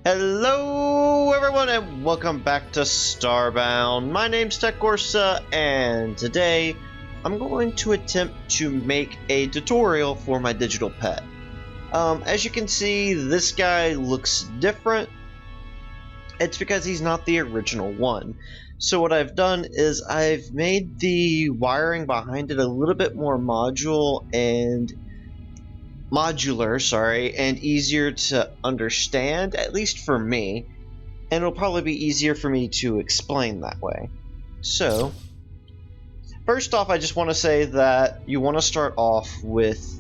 Hello everyone and welcome back to Starbound. My name's TechGorsa and today I'm going to attempt to make a tutorial for my digital pet. As you can see, this guy looks different. It's because he's not the original one. So what I've done is I've made the wiring behind it a little bit more modular, and easier to understand, at least for me, and it'll probably be easier for me to explain that way. So, first off, I just want to say that you want to start off with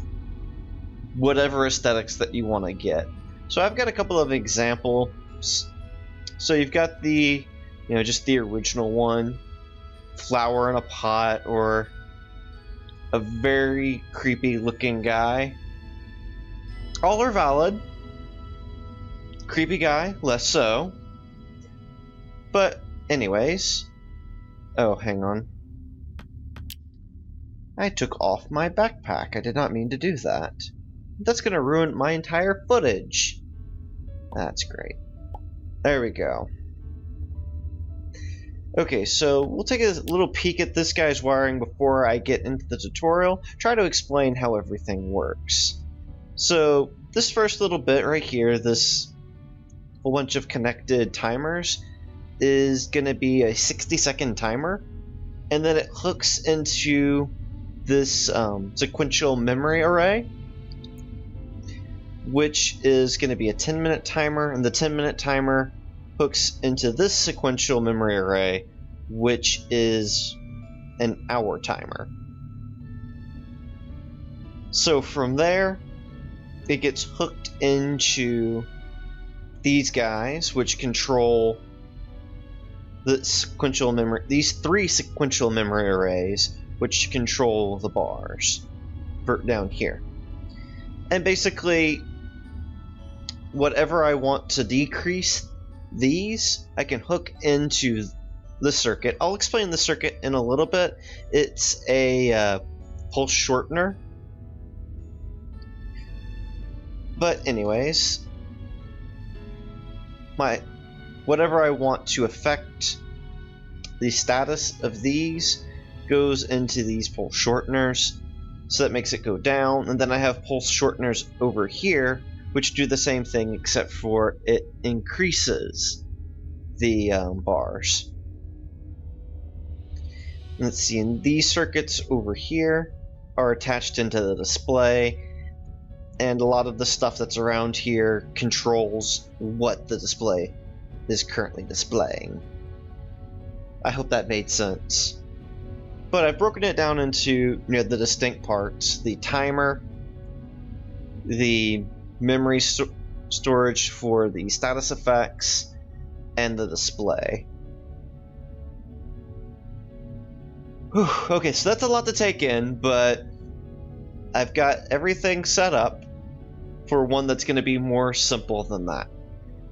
whatever aesthetics that you want to get. So I've got a couple of examples. So you've got the, just the original one, flower in a pot, or a very creepy looking guy. All are valid. Creepy guy, less so. But anyways, oh, hang on. I took off my backpack. I did not mean to do that. That's gonna ruin my entire footage. That's great. There we go. Okay, so we'll take a little peek at this guy's wiring before I get into the tutorial. Try to explain how everything works. So this first little bit right here, this whole bunch of connected timers, is going to be a 60-second timer, and then it hooks into this sequential memory array, which is going to be a 10-minute timer, and the 10-minute timer hooks into this sequential memory array, which is an hour timer. So from there, it gets hooked into these guys, which control the sequential memory, these three sequential memory arrays, which control the bars for down here. And basically, whatever I want to decrease these, I can hook into the circuit. I'll explain the circuit in a little bit. It's a pulse shortener. But anyways, whatever I want to affect the status of these goes into these pulse shorteners, so that makes it go down. And then I have pulse shorteners over here which do the same thing, except for it increases the bars. Let's see, and these circuits over here are attached into the display, and a lot of the stuff that's around here controls what the display is currently displaying. I hope that made sense. But I've broken it down into the distinct parts: the timer, the memory storage for the status effects, and the display. Whew, okay, so that's a lot to take in, but I've got everything set up for one that's going to be more simple than that.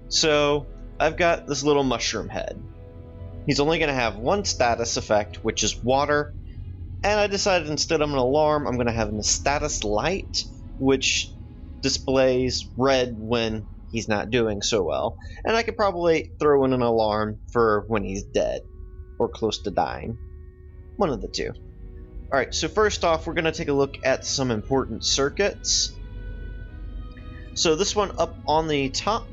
So I've got this little mushroom head. He's only going to have one status effect, which is water, and I decided instead of an alarm, I'm going to have a status light, which displays red when he's not doing so well. And I could probably throw in an alarm for when he's dead or close to dying. One of the two. Alright, so first off, we're going to take a look at some important circuits. So this one up on the top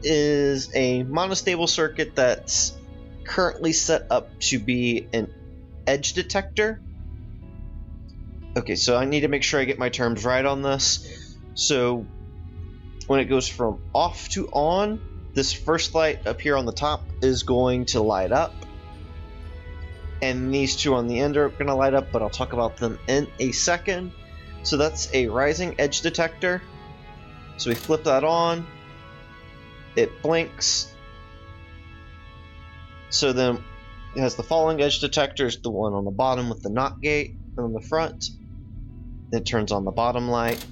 is a monostable circuit that's currently set up to be an edge detector. Okay, so I need to make sure I get my terms right on this. So when it goes from off to on, this first light up here on the top is going to light up. And these two on the end are going to light up, but I'll talk about them in a second. So that's a rising edge detector. So we flip that on. It blinks. So then it has the falling edge detectors, the one on the bottom with the NOT gate on the front. Then it turns on the bottom light.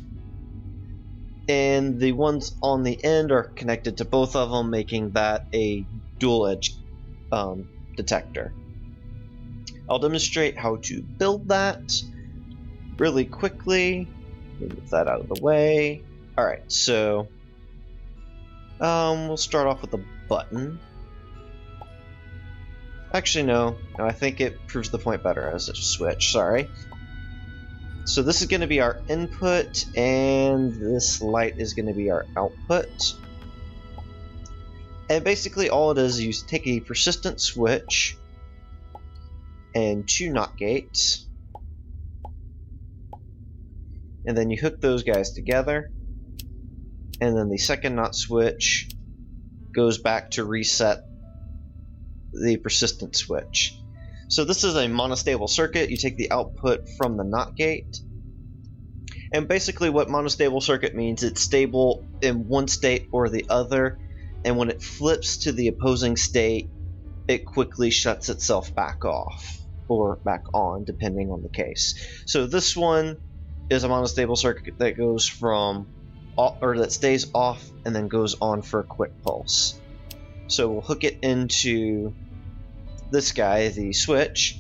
And the ones on the end are connected to both of them, making that a dual edge detector. I'll demonstrate how to build that really quickly. Move that out of the way. Alright, so We'll start off with a button. Actually, no, I think it proves the point better as a switch, sorry. So this is going to be our input, and this light is going to be our output. And basically all it is you take a persistent switch and 2 NOT gates, and then you hook those guys together, and then the second NOT switch goes back to reset the persistent switch. So this is a monostable circuit. You take the output from the NOT gate, and basically what monostable circuit means, it's stable in one state or the other, and when it flips to the opposing state, it quickly shuts itself back off, or back on, depending on the case. So this one is a monostable circuit that goes from, or that stays off and then goes on for a quick pulse. So we'll hook it into this guy, the switch,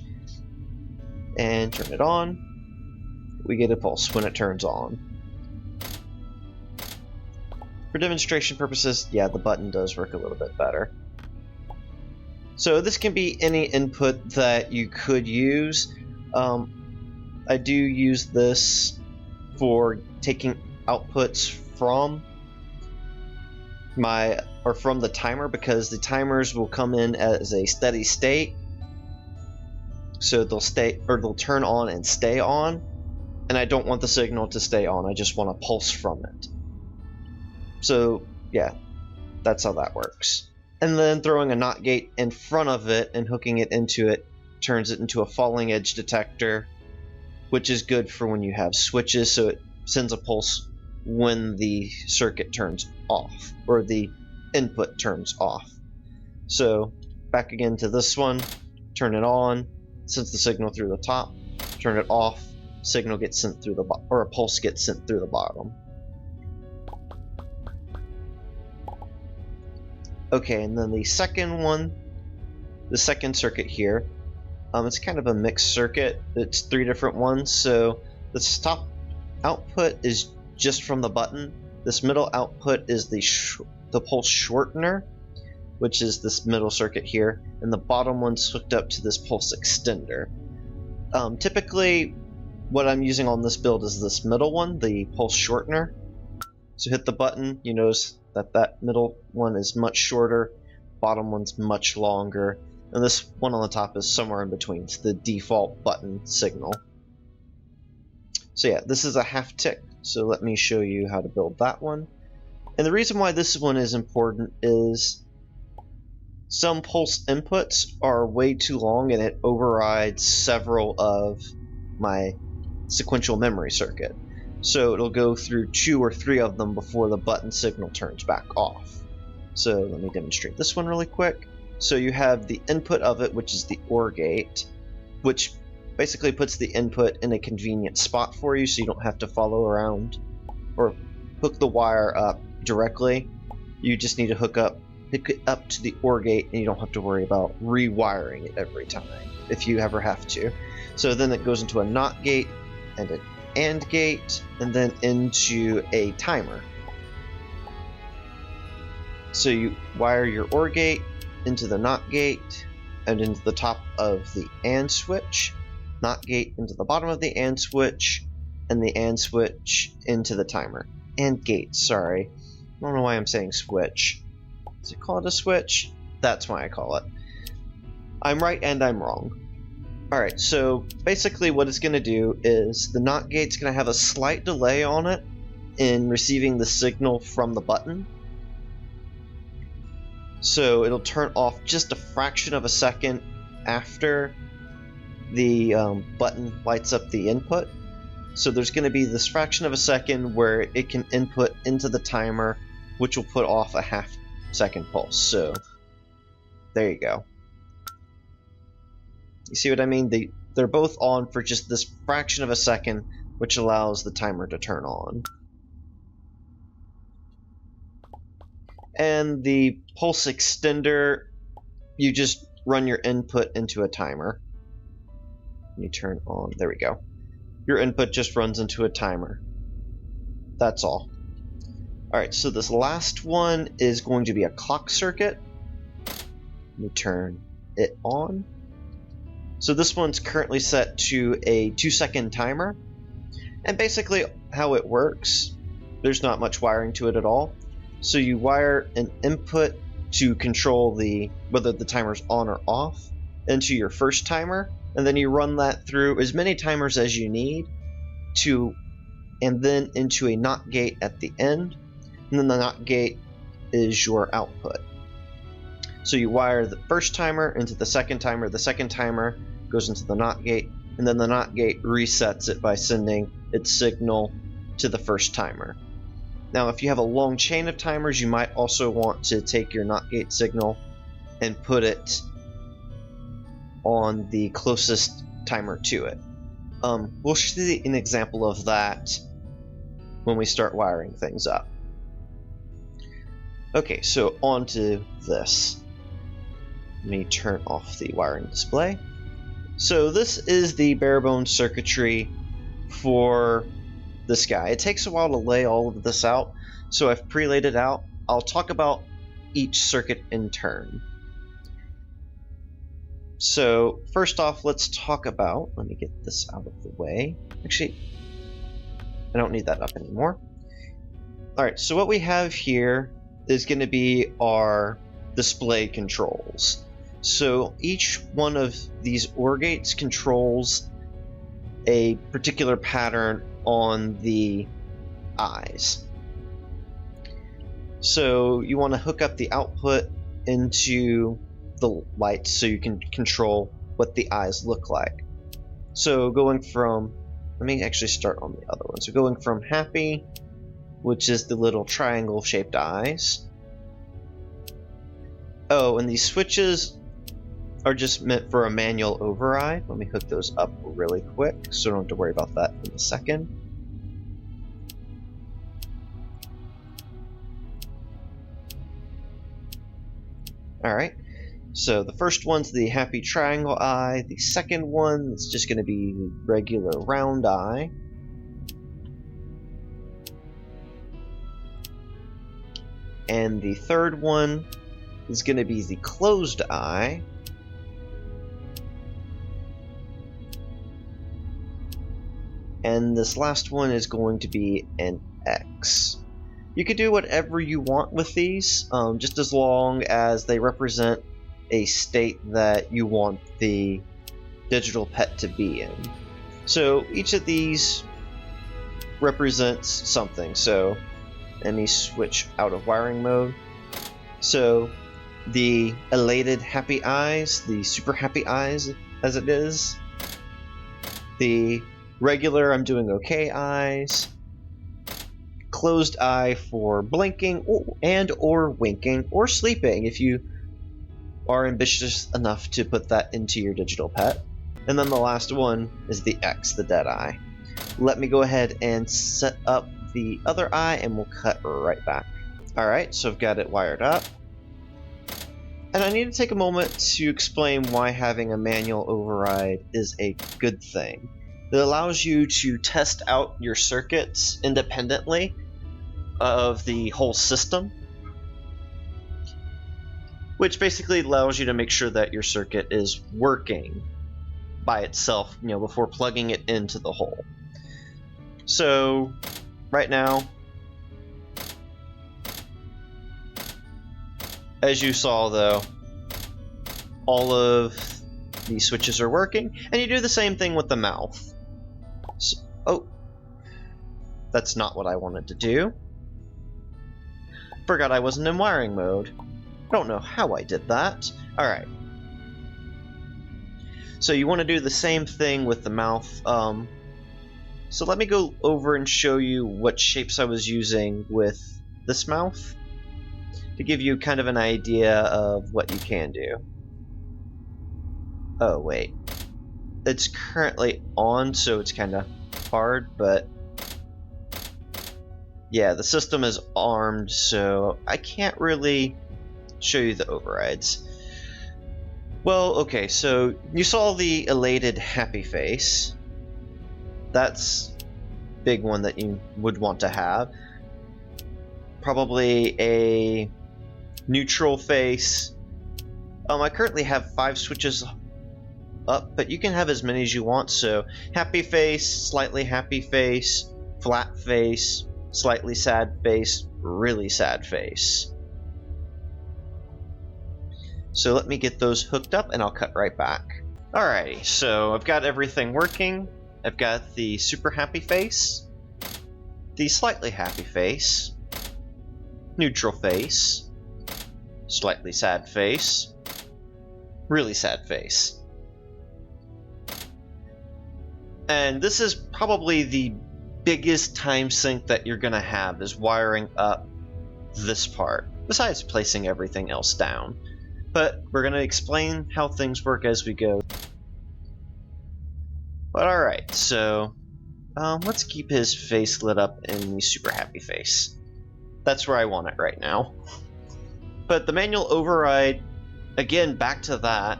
and turn it on. We get a pulse when it turns on. For demonstration purposes, yeah, the button does work a little bit better. So this can be any input that you could use. I do use this for taking outputs from from the timer, because the timers will come in as a steady state. So they'll turn on and stay on, and I don't want the signal to stay on, I just want a pulse from it. So yeah, that's how that works. And then throwing a NOT gate in front of it and hooking it into it turns it into a falling edge detector, which is good for when you have switches, so it sends a pulse when the circuit turns off, or the input turns off. So back again to this one, turn it on, sends the signal through the top, turn it off, signal gets sent through the bottom, or a pulse gets sent through the bottom. Okay, and then the second one, the second circuit here, it's kind of a mixed circuit. It's 3 different ones. So this top output is just from the button. This middle output is the pulse shortener, which is this middle circuit here, and the bottom one's hooked up to this pulse extender. Typically, what I'm using on this build is this middle one, the pulse shortener. So hit the button, you notice that that middle one is much shorter, bottom one's much longer, and this one on the top is somewhere in between. It's the default button signal. So yeah, this is a half tick, so let me show you how to build that one. And the reason why this one is important is some pulse inputs are way too long and it overrides several of my sequential memory circuit. So it'll go through 2 or 3 of them before the button signal turns back off. So let me demonstrate this one really quick. So you have the input of it, which is the OR gate, which basically puts the input in a convenient spot for you so you don't have to follow around or hook the wire up directly. You just need to hook it up to the OR gate, and you don't have to worry about rewiring it every time if you ever have to. So then it goes into a NOT gate and an AND gate, and then into a timer. So you wire your OR gate into the NOT gate and into the top of the AND switch, NOT gate into the bottom of the AND switch, and the AND switch into the timer. AND gate, sorry. I don't know why I'm saying switch. Does it call it a switch? That's why I call it. I'm right and I'm wrong. Alright, so basically what it's going to do is the NOT gate's going to have a slight delay on it in receiving the signal from the button. So it'll turn off just a fraction of a second after the button lights up the input. So there's going to be this fraction of a second where it can input into the timer, which will put off a half-second pulse. So there you go. You see what I mean? They're both on for just this fraction of a second, which allows the timer to turn on. And the pulse extender, you just run your input into a timer. You turn on, there we go. Your input just runs into a timer. That's all. Alright, so this last one is going to be a clock circuit. Let me turn it on. So this one's currently set to a 2-second timer. And basically how it works, there's not much wiring to it at all. So you wire an input to control whether the timer's on or off into your first timer, and then you run that through as many timers as you need and then into a NOT gate at the end, and then the NOT gate is your output. So you wire the first timer into the second timer goes into the NOT gate, and then the NOT gate resets it by sending its signal to the first timer. Now, if you have a long chain of timers, you might also want to take your NOT gate signal and put it on the closest timer to it. We'll see an example of that when we start wiring things up. Okay, so on to this. Let me turn off the wiring display. So this is the bare bones circuitry for this guy. It takes a while to lay all of this out, so I've pre-laid it out. I'll talk about each circuit in turn. So first off, let's talk about, let me get this out of the way. Actually, I don't need that up anymore. Alright, so what we have here is going to be our display controls. So each one of these OR gates controls a particular pattern on the eyes. So you want to hook up the output into the lights so you can control what the eyes look like. So going from, let me actually start on the other one. So going from happy, which is the little triangle shaped eyes. Oh, and these switches are just meant for a manual override. Let me hook those up really quick so I don't have to worry about that in a second. Alright, so the first one's the happy triangle eye. The second one is just going to be the regular round eye. And the third one is going to be the closed eye. And this last one is going to be an X. You could do whatever you want with these, just as long as they represent a state that you want the digital pet to be in. So each of these represents something. So let me switch out of wiring mode. So the elated happy eyes, the super happy eyes as it is, the regular I'm doing okay eyes, closed eye for blinking or winking or sleeping if you are ambitious enough to put that into your digital pet. And then the last one is the X, the dead eye. Let me go ahead and set up the other eye and we'll cut right back. Alright, so I've got it wired up. And I need to take a moment to explain why having a manual override is a good thing. It allows you to test out your circuits independently of the whole system, which basically allows you to make sure that your circuit is working by itself, before plugging it into the whole. So right now, as you saw though, all of these switches are working, and you do the same thing with the mouth. So, oh, that's not what I wanted to do. Forgot I wasn't in wiring mode. Don't know how I did that. Alright. So you want to do the same thing with the mouth. So let me go over and show you what shapes I was using with this mouth to give you kind of an idea of what you can do. Oh, wait. It's currently on, so it's kind of hard, but yeah, the system is armed, so I can't really show you the overrides. Well, okay, so you saw the elated happy face. That's a big one that you would want to have. probably a neutral face. I currently have 5 switches up, but you can have as many as you want. So happy face, slightly happy face, flat face, slightly sad face, really sad face. So let me get those hooked up and I'll cut right back. Alrighty, so I've got everything working. I've got the super happy face, the slightly happy face, neutral face, slightly sad face, really sad face. And this is probably the biggest time sink that you're gonna have, is wiring up this part, besides placing everything else down. But we're gonna explain how things work as we go. But alright, so let's keep his face lit up in the super happy face. That's where I want it right now. But the manual override, again, back to that,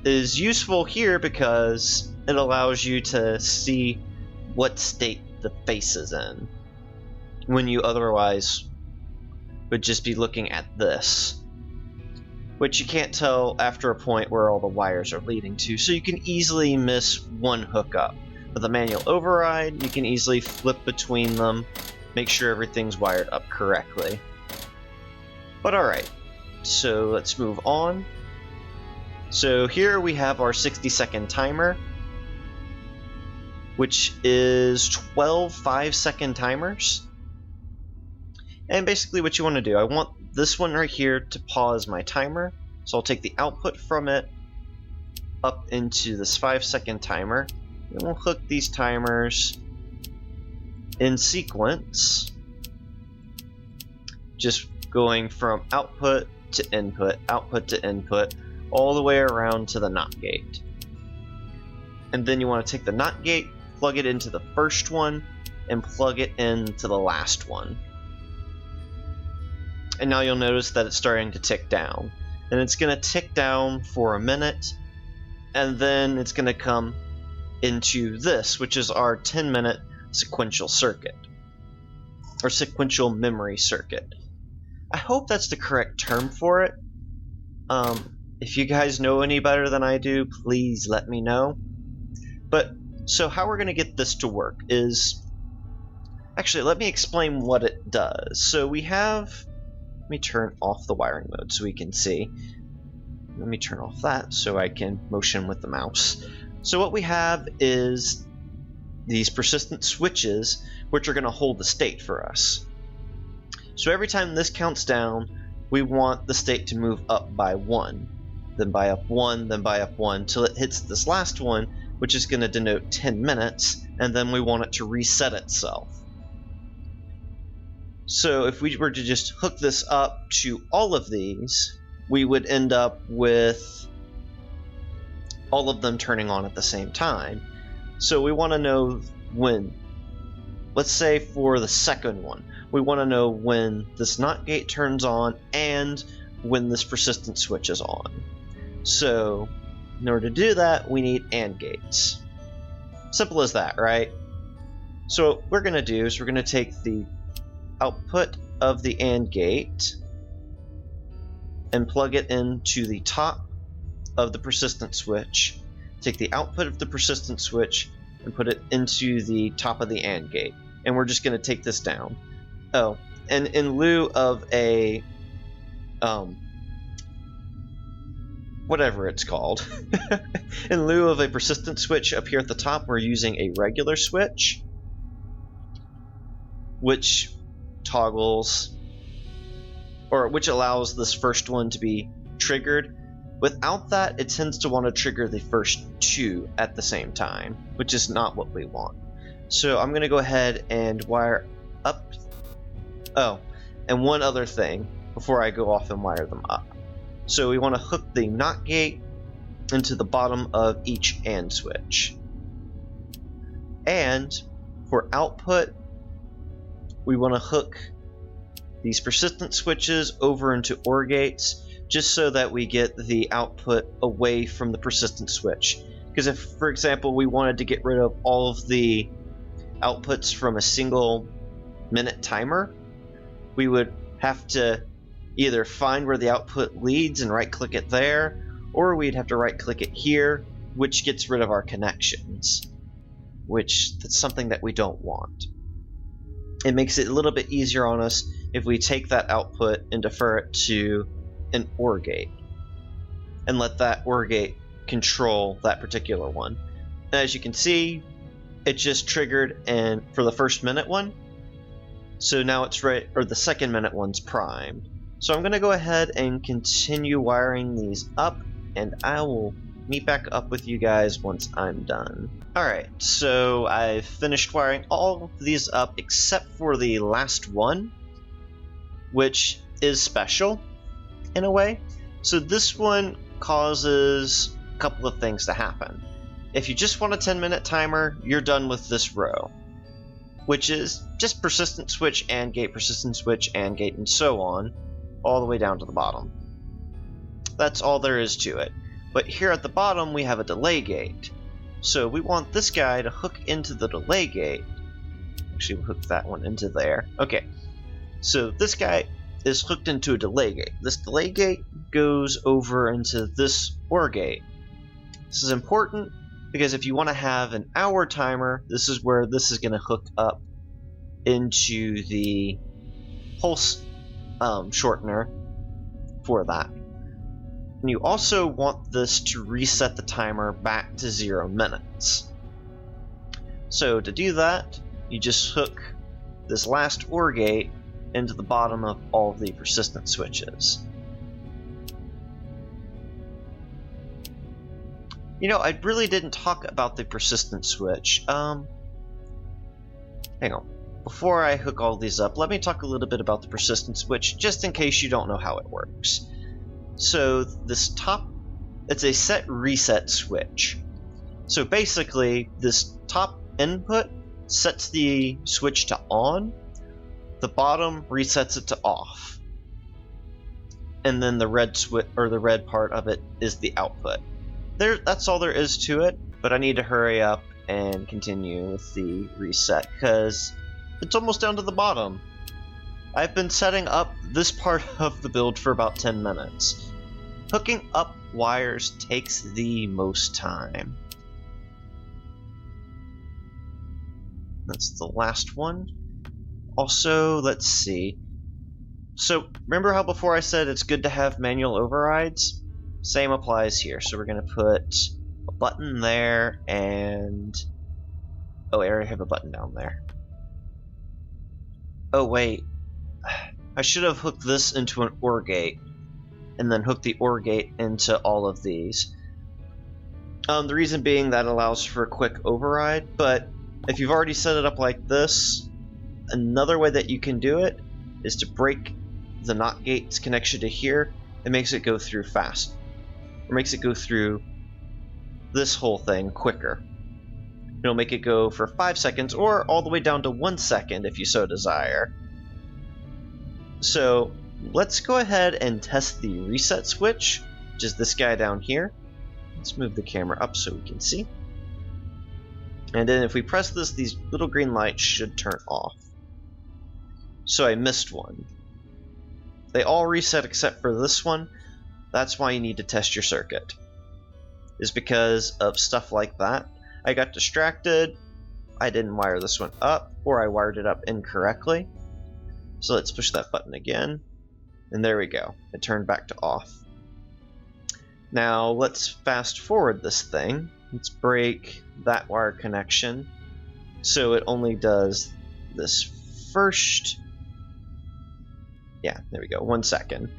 is useful here because it allows you to see what state the face is in, when you otherwise would just be looking at this, which you can't tell after a point where all the wires are leading to, so you can easily miss one hookup. With a manual override, you can easily flip between them, make sure everything's wired up correctly. But alright, so let's move on. So here we have our 60-second timer, which is 12 5-second timers. And basically what you want to do, I want this one right here to pause my timer, so I'll take the output from it up into this 5-second timer, and we'll hook these timers in sequence, just going from output to input, all the way around to the NOT gate. And then you want to take the NOT gate, plug it into the first one, and plug it into the last one. And now you'll notice that it's starting to tick down. And it's going to tick down for a minute, and then it's going to come into this, which is our 10-minute sequential circuit, or sequential memory circuit. I hope that's the correct term for it. If you guys know any better than I do, please let me know. But so how we're going to get this to work is, actually, let me explain what it does. So we have, let me turn off the wiring mode so we can see. Let me turn off that so I can motion with the mouse. So what we have is these persistent switches, which are going to hold the state for us. So every time this counts down, we want the state to move up by 1, then by up 1, then by up 1, till it hits this last one, which is going to denote 10 minutes, and then we want it to reset itself. So if we were to just hook this up to all of these, we would end up with all of them turning on at the same time. So we want to know when, let's say for the second one, we want to know when this NOT gate turns on and when this persistent switch is on. So in order to do that, we need AND gates. Simple as that, right? So what we're going to do is we're going to take the output of the AND gate and plug it into the top of the persistent switch, take the output of the persistent switch and put it into the top of the AND gate, and we're just going to take this down. Oh, and in lieu of a whatever it's called, in lieu of a persistent switch up here at the top, we're using a regular switch, which toggles, or which allows this first one to be triggered. Without that, it tends to want to trigger the first 2 at the same time, which is not what we want. So I'm going to go ahead and wire up. Oh, and one other thing before I go off and wire them up. So we want to hook the NOT gate into the bottom of each AND switch. And for output, we want to hook these persistent switches over into OR gates, just so that we get the output away from the persistent switch. Because if, for example, we wanted to get rid of all of the outputs from a single minute timer, we would have to either find where the output leads and right-click it there, or we'd have to right-click it here, which gets rid of our connections, which that's something that we don't want. It makes it a little bit easier on us if we take that output and defer it to an OR gate and let that OR gate control that particular one. As you can see, it just triggered and for the first minute one, so now it's right, or the second minute one's primed. So I'm going to go ahead and continue wiring these up, and I will meet back up with you guys once I'm done. Alright, so I've finished wiring all of these up except for the last one, which is special in a way. So this one causes a couple of things to happen. If you just want a 10-minute timer, you're done with this row, which is just persistent switch, AND gate, persistent switch, AND gate, and so on, all the way down to the bottom. That's all there is to it. But here at the bottom, we have a delay gate. So we want this guy to hook into the delay gate. Actually, we'll hook that one into there. Okay, so this guy is hooked into a delay gate. This delay gate goes over into this OR gate. This is important because if you want to have an hour timer, this is where this is going to hook up into the pulse shortener for that. And you also want this to reset the timer back to 0 minutes. So to do that, you just hook this last OR gate into the bottom of all of the persistent switches. You know, I really didn't talk about the persistent switch. Hang on. Before I hook all these up, let me talk a little bit about the persistent switch, just in case you don't know how it works. So this top, it's a set reset switch. So basically, this top input sets the switch to on, the bottom resets it to off, and then the red switch, or the red part of it, is the output. That's all there is to it, but I need to hurry up and continue with the reset because it's almost down to the bottom. I've been setting up this part of the build for about 10 minutes. Hooking up wires takes the most time. That's the last one. Also, let's see. So, remember how before I said it's good to have manual overrides? Same applies here. So we're going to put a button there and... oh, I already have a button down there. Oh, wait. I should have hooked this into an OR gate, and then hooked the OR gate into all of these. The reason being that allows for a quick override, but if you've already set it up like this, another way that you can do it is to break the NOT gate's connection to here. It makes it go through fast. Or makes it go through this whole thing quicker. It'll make it go for 5 seconds, or all the way down to 1 second if you so desire. So let's go ahead and test the reset switch, which is this guy down here. Let's move the camera up so we can see. And then if we press this, these little green lights should turn off. So I missed one. They all reset except for this one. That's why you need to test your circuit. Is because of stuff like that. I got distracted, I didn't wire this one up, or I wired it up incorrectly. So let's push that button again, and there we go. It turned back to off. Now let's fast forward this thing. Let's break that wire connection so it only does this first. Yeah, there we go, 1 second.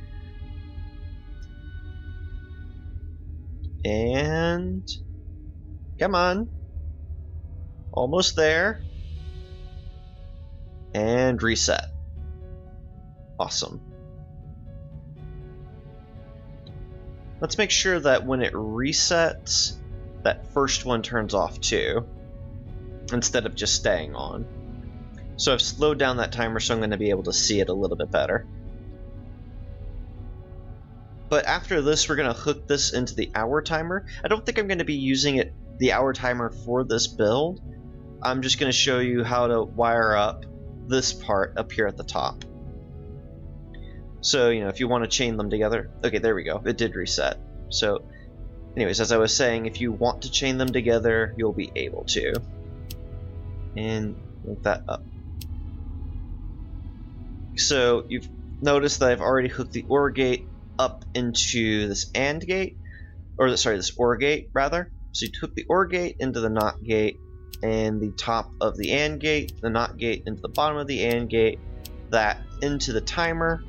And come on. Almost there. And reset. Awesome. Let's make sure that when it resets, that first one turns off too, instead of just staying on. So I've slowed down that timer so I'm going to be able to see it a little bit better. But after this, we're going to hook this into the hour timer. I don't think I'm going to be using the hour timer for this build. I'm just going to show you how to wire up this part up here at the top. So, if you want to chain them together... Okay, there we go. It did reset. So, anyways, as I was saying, if you want to chain them together, you'll be able to. And link that up. So, you've noticed that I've already hooked the OR gate up into this AND gate. Or, sorry, this OR gate, rather. So you hook the OR gate into the NOT gate, and the top of the AND gate, the NOT gate into the bottom of the AND gate, that into the timer,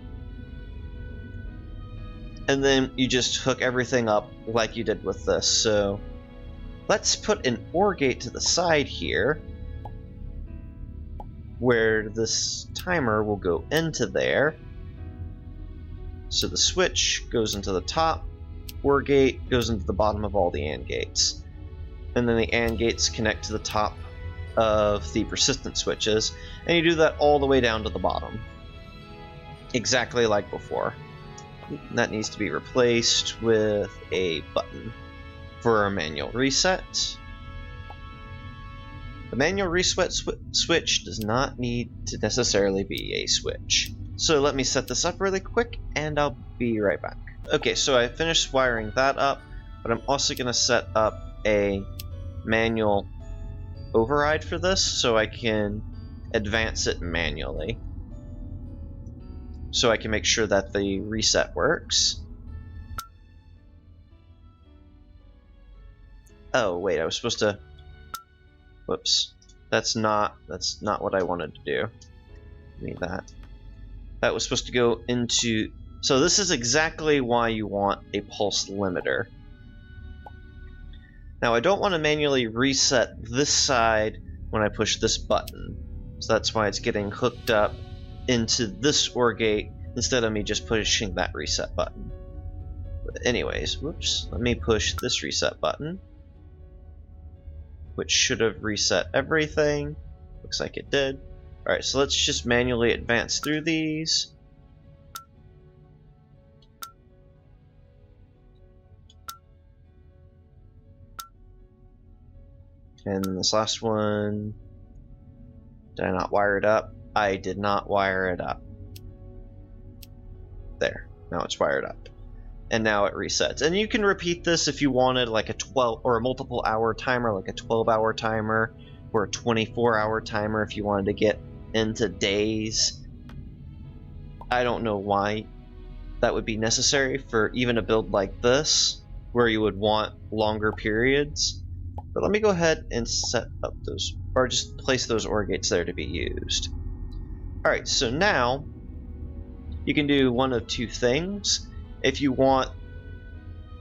and then you just hook everything up like you did with this. So let's put an OR gate to the side here, where this timer will go into there. So the switch goes into the top, OR gate goes into the bottom of all the AND gates. And then the AND gates connect to the top of the persistent switches, and you do that all the way down to the bottom. Exactly like before. And that needs to be replaced with a button for a manual reset. The manual reset switch does not need to necessarily be a switch. So let me set this up really quick, and I'll be right back. Okay, so I finished wiring that up, but I'm also going to set up a manual override for this so I can advance it manually. So I can make sure that the reset works. Oh, wait, I was supposed to... Whoops. That's not what I wanted to do. Give me that. That was supposed to go into... So this is exactly why you want a pulse limiter. Now I don't want to manually reset this side when I push this button. So that's why it's getting hooked up into this OR gate instead of me just pushing that reset button. But anyways, whoops, let me push this reset button, which should have reset everything. Looks like it did. Alright, so let's just manually advance through these. And then this last one, did I not wire it up? I did not wire it up. There, now it's wired up. And now it resets. And you can repeat this if you wanted like a 12 or a multiple hour timer, like a 12-hour timer or a 24-hour timer if you wanted to get into days. I don't know why that would be necessary for even a build like this, where you would want longer periods. But let me go ahead and set up those, or just place those OR gates there to be used. Alright, so now you can do one of two things. If you want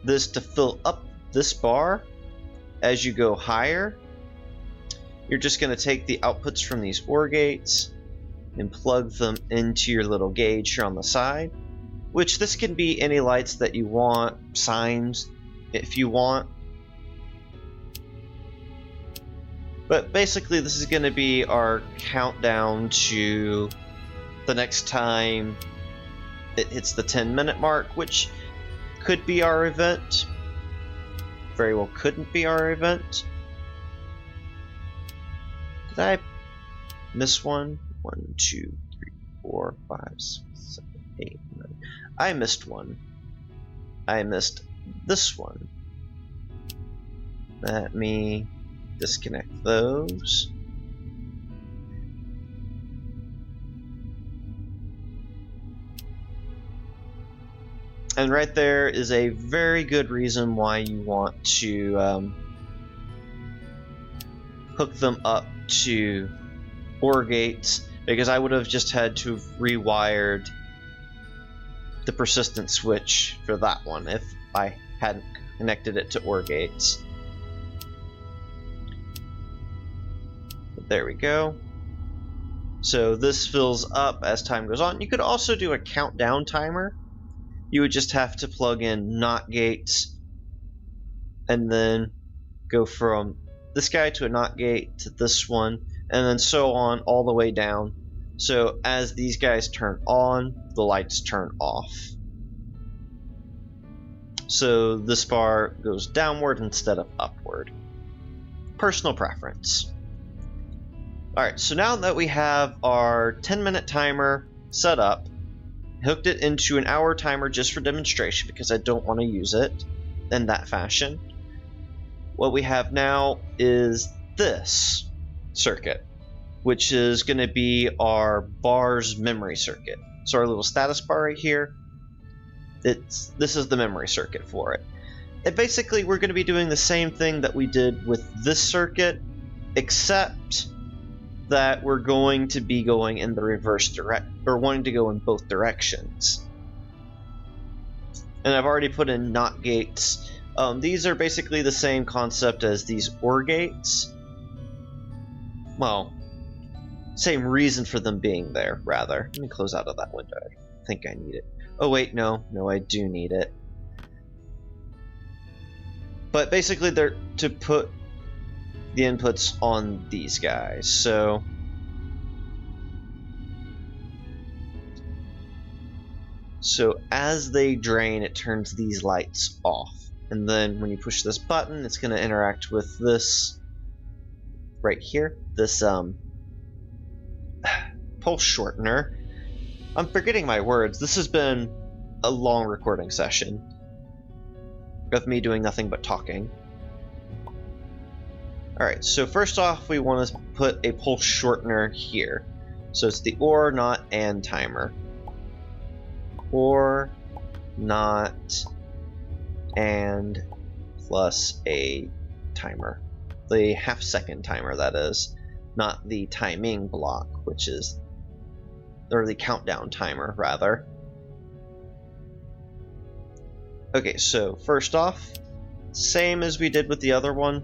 this to fill up this bar as you go higher, you're just going to take the outputs from these OR gates and plug them into your little gauge here on the side, which this can be any lights that you want, signs if you want. But basically this is going to be our countdown to the next time it hits the 10-minute mark, which could be our event. Very well couldn't be our event. Did I miss one? 1, 2, 3, 4, 5, 6, 7, 8, 9. I missed one. I missed this one. Let me disconnect those. And right there is a very good reason why you want to hook them up to OR gates, because I would have just had to have rewired the persistent switch for that one if I hadn't connected it to OR gates. But there we go. So this fills up as time goes on. You could also do a countdown timer. You would just have to plug in NOT gates and then go from this guy to a NOT gate to this one, and then so on all the way down. So as these guys turn on, the lights turn off. So this bar goes downward instead of upward. Personal preference. Alright, so now that we have our 10-minute timer set up, hooked it into an hour timer just for demonstration because I don't want to use it in that fashion. What we have now is this circuit, which is going to be our bar's memory circuit. So our little status bar right here, this is the memory circuit for it. And basically we're going to be doing the same thing that we did with this circuit, except that we're going to be going in the reverse or wanting to go in both directions. And I've already put in NOT gates. These are basically the same concept as these OR gates. Well, same reason for them being there, rather. Let me close out of that window. I think I need it. Oh wait, no, I do need it. But basically they're to put the inputs on these guys. So as they drain, it turns these lights off. And then when you push this button, it's going to interact with this right here, this pulse shortener. I'm forgetting my words. This has been a long recording session of me doing nothing but talking. Alright, so first off, we want to put a pulse shortener here. So it's the OR, NOT, AND timer. OR, NOT, AND plus a timer. The half-second timer, that is. Not the timing block, which is... or the countdown timer, rather. Okay, so first off, same as we did with the other one.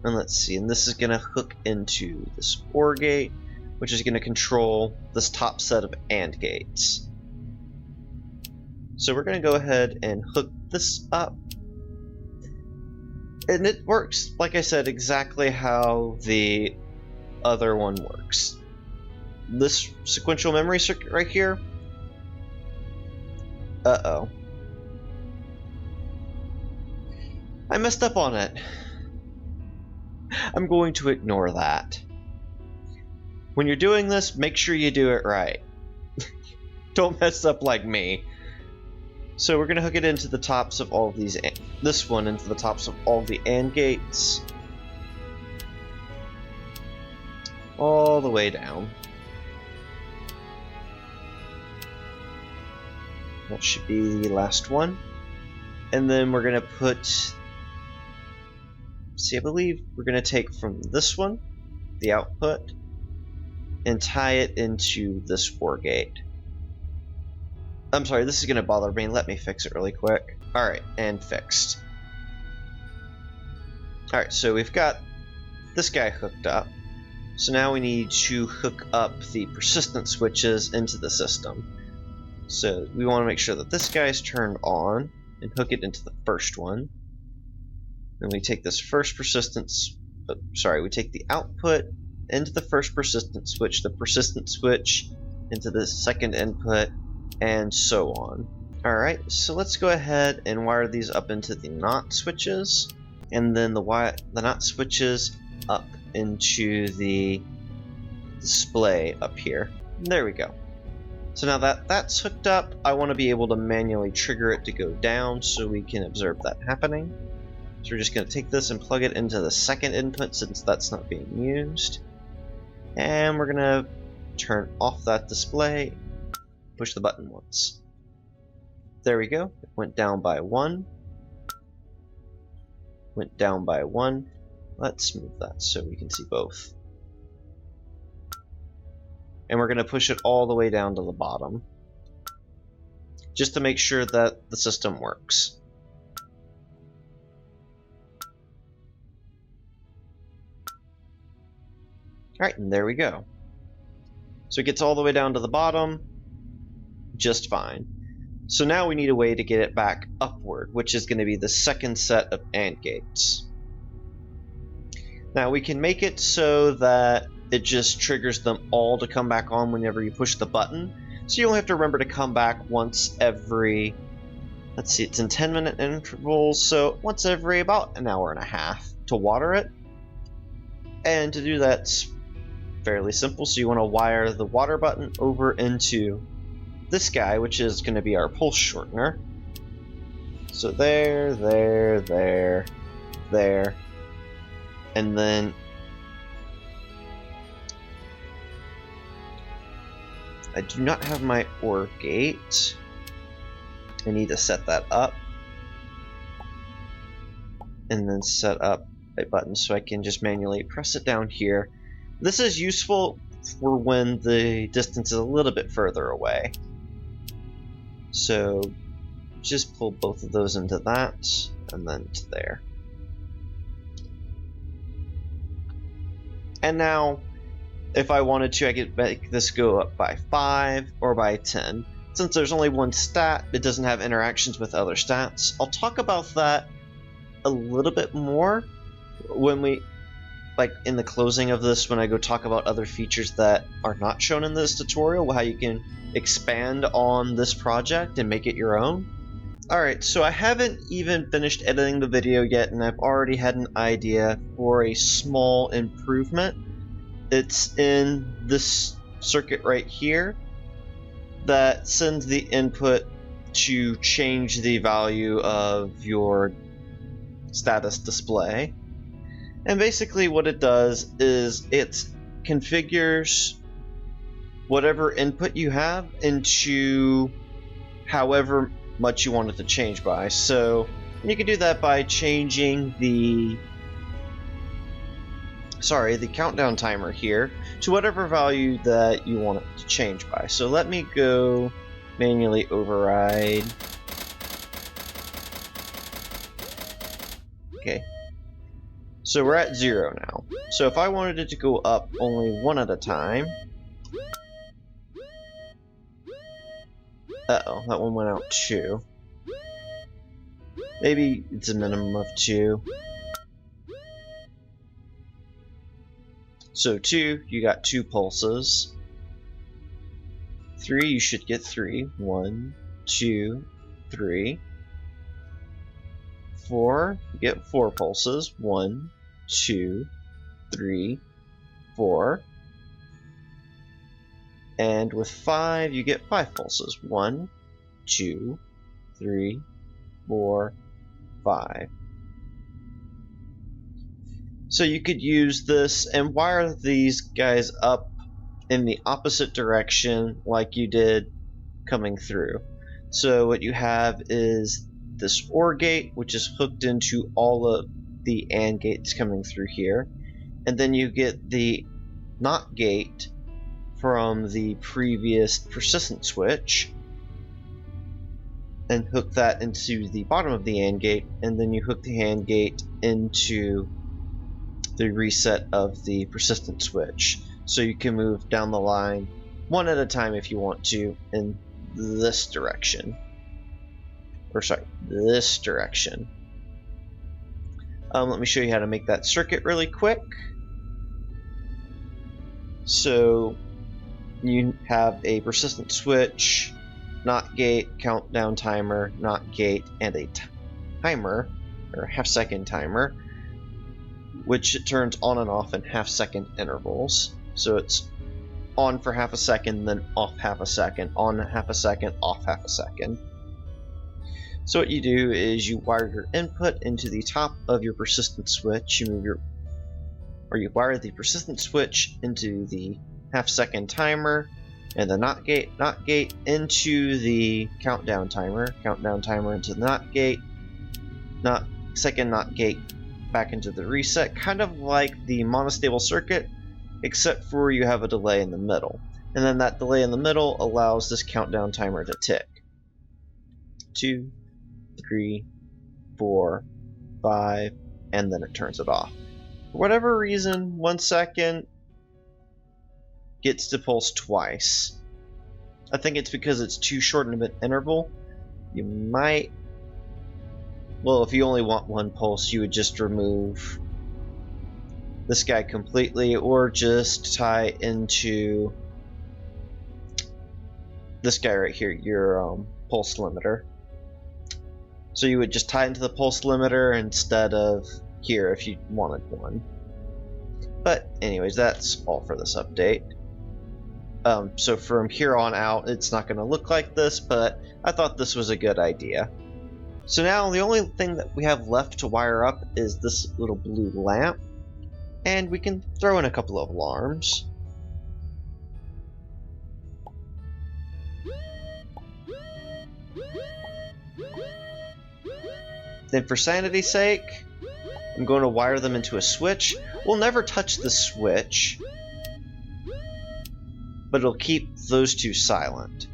And let's see, and this is going to hook into this OR gate, which is going to control this top set of AND gates. So we're going to go ahead and hook this up. And it works, like I said, exactly how the other one works. This sequential memory circuit right here. Uh-oh. I messed up on it. I'm going to ignore that. When you're doing this, make sure you do it right. Don't mess up like me. So we're going to hook it into the tops of all of these, this one into the tops of all the AND gates. All the way down. That should be the last one. And then we're going to put... see, I believe we're going to take from this one, the output, and tie it into this OR gate. I'm sorry, this is going to bother me. Let me fix it really quick. Alright, and fixed. Alright, so we've got this guy hooked up. So now we need to hook up the persistent switches into the system. So we want to make sure that this guy's turned on and hook it into the first one. Then we take this first persistence, we take the output into the first persistent switch, the persistent switch into the second input, and so on. Alright, so let's go ahead and wire these up into the NOT switches, and then the NOT switches up into the display up here. There we go. So now that that's hooked up, I want to be able to manually trigger it to go down so we can observe that happening. So we're just going to take this and plug it into the second input since that's not being used. And we're going to turn off that display, push the button once. There we go. It went down by 1. Went down by 1. Let's move that so we can see both. And we're going to push it all the way down to the bottom, just to make sure that the system works. Alright, and there we go. So it gets all the way down to the bottom, just fine. So now we need a way to get it back upward, which is going to be the second set of AND gates. Now we can make it so that it just triggers them all to come back on whenever you push the button. So you only have to remember to come back once every, let's see, it's in 10-minute intervals, so once every about an hour and a half to water it. And to do that's fairly simple. So you want to wire the water button over into this guy, which is going to be our pulse shortener. So there, and then I do not have my OR gate. I need to set that up, and then set up a button so I can just manually press it down here. This is useful for when the distance is a little bit further away. So just pull both of those into that, and then to there. And now, if I wanted to, I could make this go up by 5 or by 10. Since there's only one stat, it doesn't have interactions with other stats. I'll talk about that a little bit more when we, like in the closing of this, when I go talk about other features that are not shown in this tutorial, how you can expand on this project and make it your own. Alright, so I haven't even finished editing the video yet, and I've already had an idea for a small improvement. It's in this circuit right here that sends the input to change the value of your status display. And basically what it does is it configures whatever input you have into however much you want it to change by. So you can do that by changing the countdown timer here to whatever value that you want it to change by. So let me go manually override. Okay. So we're at 0 now. So if I wanted it to go up only one at a time. Uh-oh, that one went out 2. Maybe it's a minimum of 2. So 2, you got 2 pulses. 3, you should get 3. 1, 2, 3. 4, you get 4 pulses. 1, 2, 3, 4. And with 5, you get 5 pulses. 1, 2, 3, 4, 5. So you could use this and wire these guys up in the opposite direction like you did coming through. So what you have is this OR gate, which is hooked into all of the AND gates coming through here. And then you get the NOT gate from the previous persistent switch and hook that into the bottom of the AND gate, and then you hook the AND gate into the reset of the persistent switch. So you can move down the line one at a time if you want to in this direction. Or sorry, this direction. Let me show you how to make that circuit really quick. So you have a persistent switch, NOT gate, countdown timer, NOT gate, and a timer, or half-second timer, which it turns on and off in half-second intervals. So it's on for half a second, then off half a second, on half a second, off half a second. So what you do is you wire your input into the top of your persistent switch. You wire the persistent switch into the half-second timer, and the NOT gate into the countdown timer into the NOT gate, second NOT gate back into the reset, kind of like the monostable circuit, except for you have a delay in the middle. And then that delay in the middle allows this countdown timer to tick. 2, 3, 4, 5, and then it turns it off. For whatever reason, 1 second gets to pulse twice. I think it's because it's too short of an interval. You might... Well, if you only want 1 pulse, you would just remove this guy completely, or just tie into this guy right here, your pulse limiter. So you would just tie into the pulse limiter instead of here if you wanted one. But anyways, that's all for this update. So from here on out, it's not going to look like this, but I thought this was a good idea. So now the only thing that we have left to wire up is this little blue lamp, and we can throw in a couple of alarms. Then for sanity's sake, I'm going to wire them into a switch. We'll never touch the switch, but it'll keep those two silent.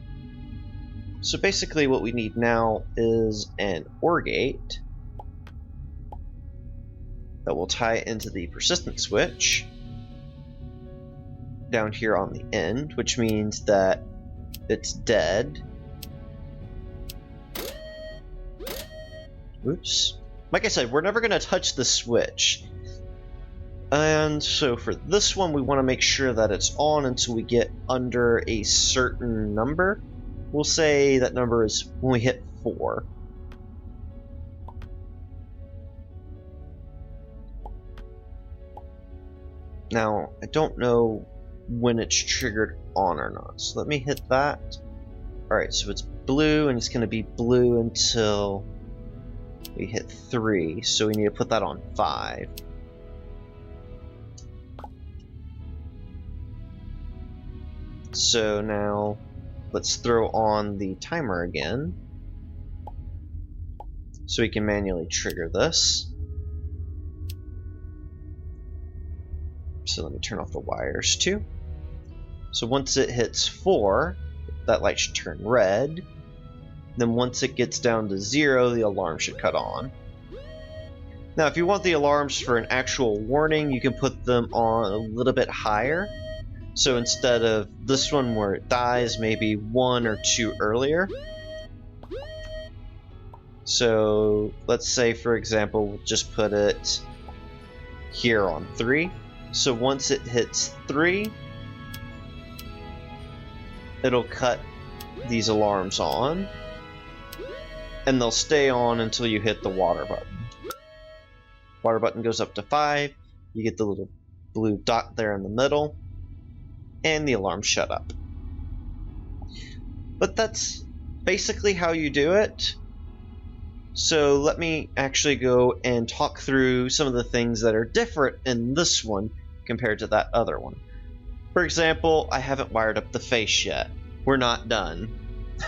So basically what we need now is an OR gate that will tie into the persistent switch down here on the end, which means that it's dead. Oops. Like I said, we're never going to touch the switch. And so for this one, we want to make sure that it's on until we get under a certain number. We'll say that number is when we hit 4. Now, I don't know when it's triggered on or not, so let me hit that. Alright, so it's blue, and it's going to be blue until we hit 3, so we need to put that on 5. So now, let's throw on the timer again, so we can manually trigger this. So let me turn off the wires too. So once it hits 4, that light should turn red. Then once it gets down to 0, the alarm should cut on. Now if you want the alarms for an actual warning, you can put them on a little bit higher. So instead of this one where it dies, maybe 1 or 2 earlier. So let's say, for example, we'll just put it here on 3. So once it hits 3, it'll cut these alarms on, and they'll stay on until you hit the water button. Water button goes up to 5, you get the little blue dot there in the middle, and the alarms shut up. But that's basically how you do it. So let me actually go and talk through some of the things that are different in this one compared to that other one. For example, I haven't wired up the face yet. We're not done.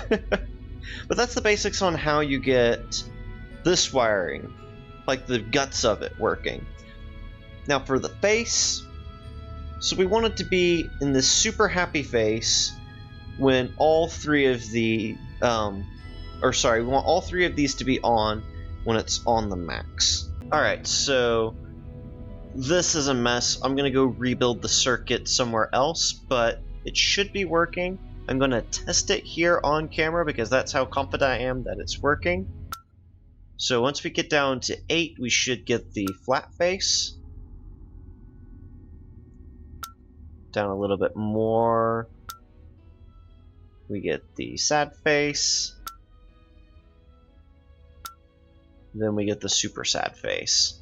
But that's the basics on how you get this wiring, like the guts of it, working. Now for the face, so we want it to be in this super happy face when all 3 of the, we want all 3 of these to be on when it's on the max. Alright, so this is a mess. I'm going to go rebuild the circuit somewhere else, but it should be working. I'm going to test it here on camera because that's how confident I am that it's working. So once we get down to 8, we should get the flat face. Down a little bit more, we get the sad face. Then we get the super sad face.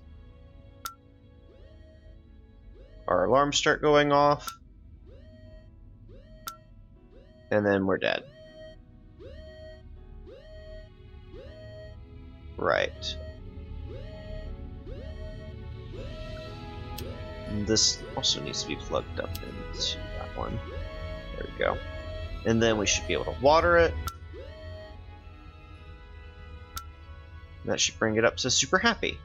Our alarms start going off, and then we're dead. Right. And this also needs to be plugged up into that one. There we go. And then we should be able to water it. And that should bring it up to super happy.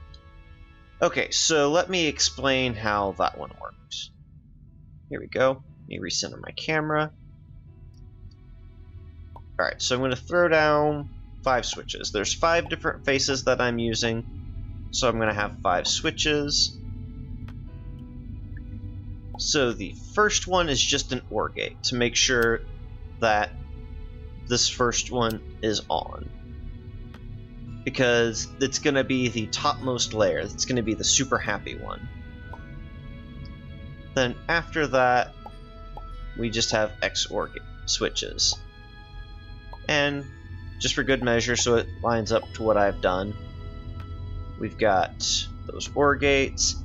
Okay, so let me explain how that one works. Here we go. Let me recenter my camera. Alright, so I'm going to throw down 5 switches. There's 5 different faces that I'm using, so I'm going to have 5 switches. So the first one is just an OR gate to make sure that this first one is on, because it's going to be the topmost layer. It's going to be the super happy one. Then after that, we just have XOR switches. And just for good measure, so it lines up to what I've done, we've got those OR gates,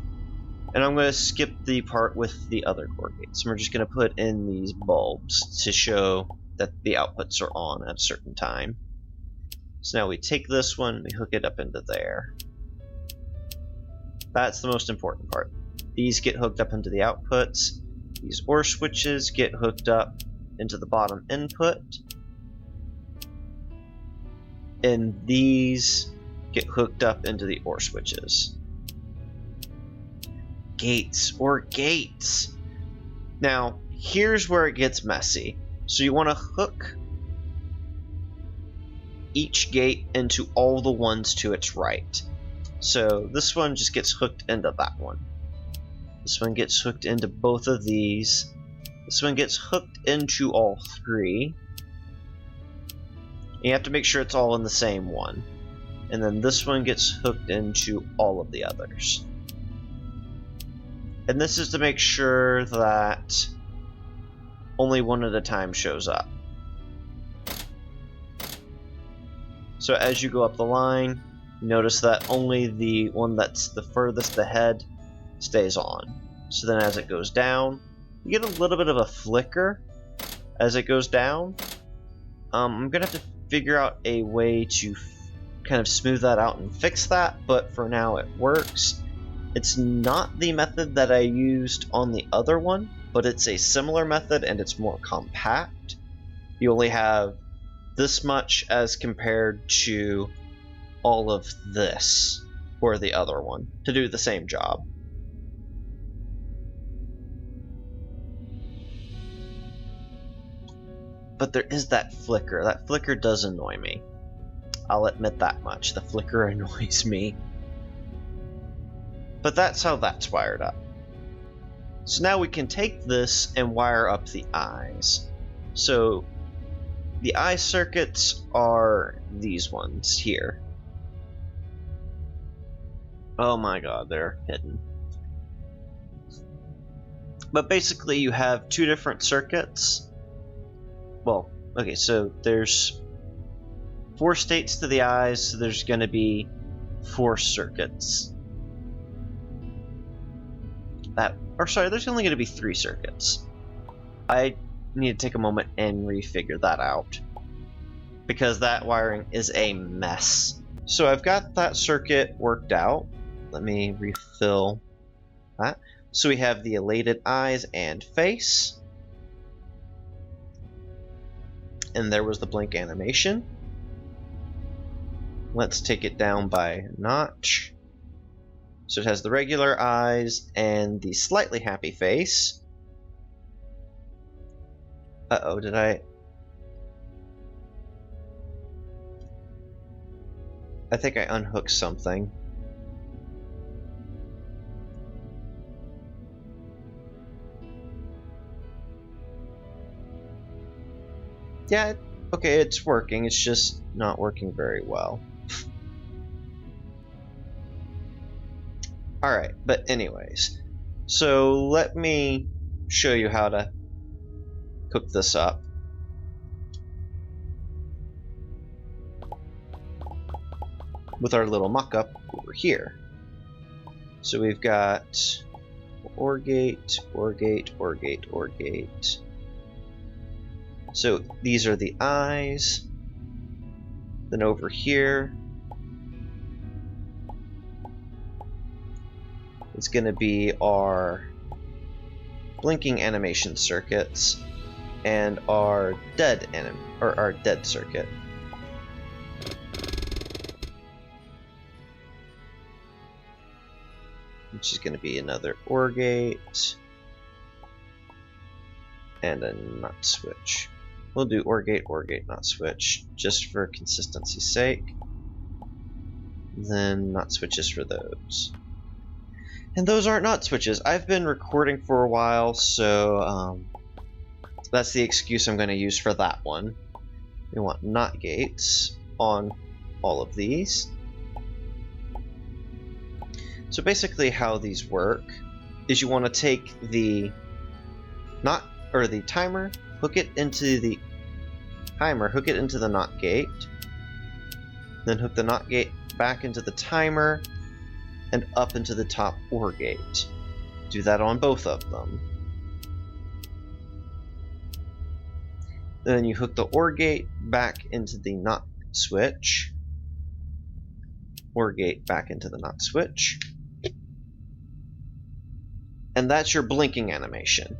And I'm going to skip the part with the other core gates. We're just going to put in these bulbs to show that the outputs are on at a certain time. So now we take this one, we hook it up into there. That's the most important part. These get hooked up into the outputs. These OR switches get hooked up into the bottom input. And these get hooked up into the OR switches. Gates, or gates. Now, here's where it gets messy. So you want to hook each gate into all the ones to its right. So this one just gets hooked into that one. This one gets hooked into both of these. This one gets hooked into all three. You have to make sure it's all in the same one. And then this one gets hooked into all of the others. And this is to make sure that only one at a time shows up. So as you go up the line, notice that only the one that's the furthest ahead stays on. So then as it goes down, you get a little bit of a flicker as it goes down. I'm going to have to figure out a way to kind of smooth that out and fix that, but for now it works. It's not the method that I used on the other one, but it's a similar method and it's more compact. You only have this much as compared to all of this for the other one to do the same job. But there is that flicker. That flicker does annoy me. I'll admit that much. The flicker annoys me. But that's how that's wired up. So now we can take this and wire up the eyes. So the eye circuits are these ones here. Oh my god, they're hidden. But basically you have two different circuits. Well, okay, so there's 4 states to the eyes, so there's going to be 4 circuits. There's only going to be 3 circuits. I need to take a moment and refigure that out, because that wiring is a mess. So I've got that circuit worked out. Let me refill that. So we have the elated eyes and face. And there was the blink animation. Let's take it down by a notch. So it has the regular eyes and the slightly happy face. Uh-oh, did I think I unhooked something. Yeah, okay, it's working. It's just not working very well. Alright, but anyways. So let me show you how to cook this up. With our little mock-up over here. So we've got OR gate, OR gate, OR gate, OR gate. So these are the eyes. Then over here, it's going to be our blinking animation circuits and our dead circuit. Which is going to be another OR gate and a not switch. We'll do OR gate, not switch, just for consistency's sake. Then not switches for those. And those aren't not switches. I've been recording for a while, so that's the excuse I'm going to use for that one. We want not gates on all of these. So basically how these work is you want to take the timer, hook it into the timer, hook it into the not gate, then hook the not gate back into the timer and up into the top OR gate. Do that on both of them. Then you hook the OR gate back into the NOT switch. OR gate back into the NOT switch. And that's your blinking animation.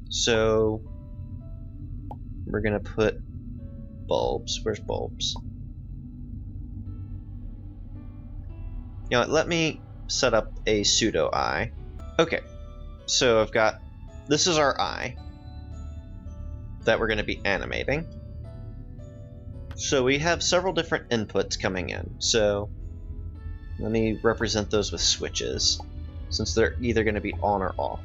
So we're gonna put bulbs. Where's bulbs? You know what, let me set up a pseudo eye. Okay, so I've got, this is our eye that we're gonna be animating. So we have several different inputs coming in. So let me represent those with switches, since they're either gonna be on or off.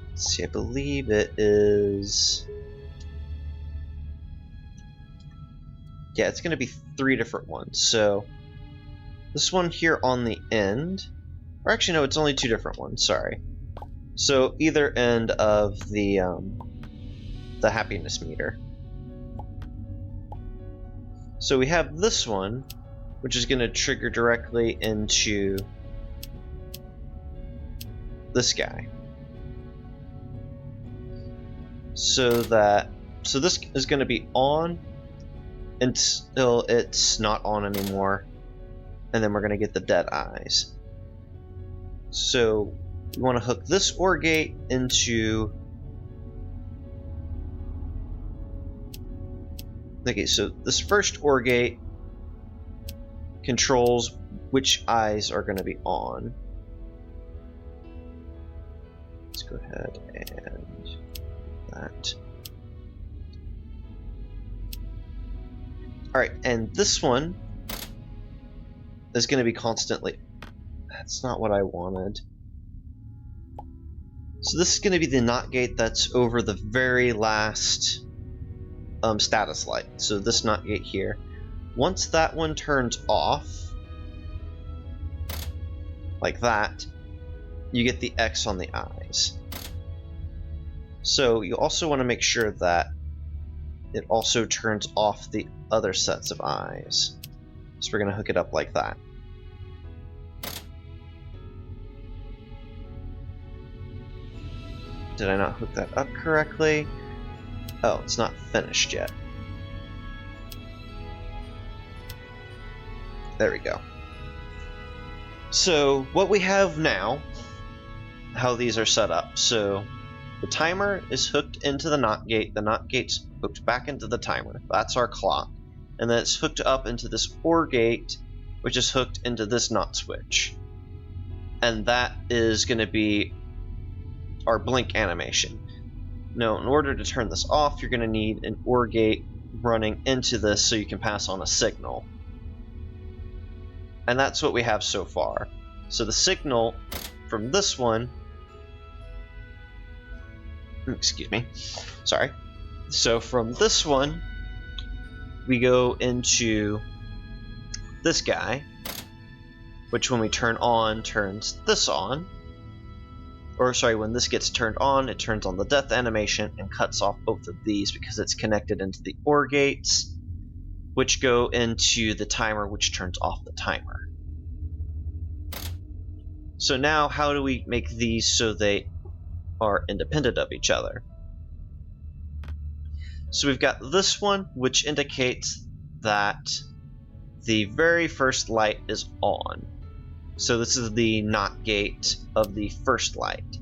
Let's see, I believe it is... Yeah, it's going to be 3 different ones. So this one here on the end, or actually no, it's only 2 different ones, sorry. So either end of the happiness meter. So we have this one, which is going to trigger directly into this guy. So this is going to be on until it's not on anymore, and then we're going to get the dead eyes. So we want to hook this OR gate into... Okay, so this first OR gate controls which eyes are going to be on. Let's go ahead and do that. Alright, and this one is going to be constantly... That's not what I wanted. So this is going to be the NOT gate that's over the very last status light. So this NOT gate here. Once that one turns off, like that, you get the X on the eyes. So you also want to make sure that it also turns off the other sets of eyes. So we're going to hook it up like that. Did I not hook that up correctly? Oh, it's not finished yet. There we go. So what we have now, how these are set up. So the timer is hooked into the NOT gate. The NOT gate's hooked back into the timer. That's our clock. And then it's hooked up into this OR gate, which is hooked into this NOT switch. And that is going to be our blink animation. Now, in order to turn this off, you're going to need an OR gate running into this so you can pass on a signal. And that's what we have so far. So the signal from this one... Excuse me. Sorry. So from this one, we go into this guy, which when we turn on, turns this on. Or sorry, when this gets turned on, it turns on the death animation and cuts off both of these because it's connected into the OR gates, which go into the timer, which turns off the timer. So now, how do we make these so they are independent of each other? So we've got this one, which indicates that the very first light is on. So this is the NOT gate of the first light.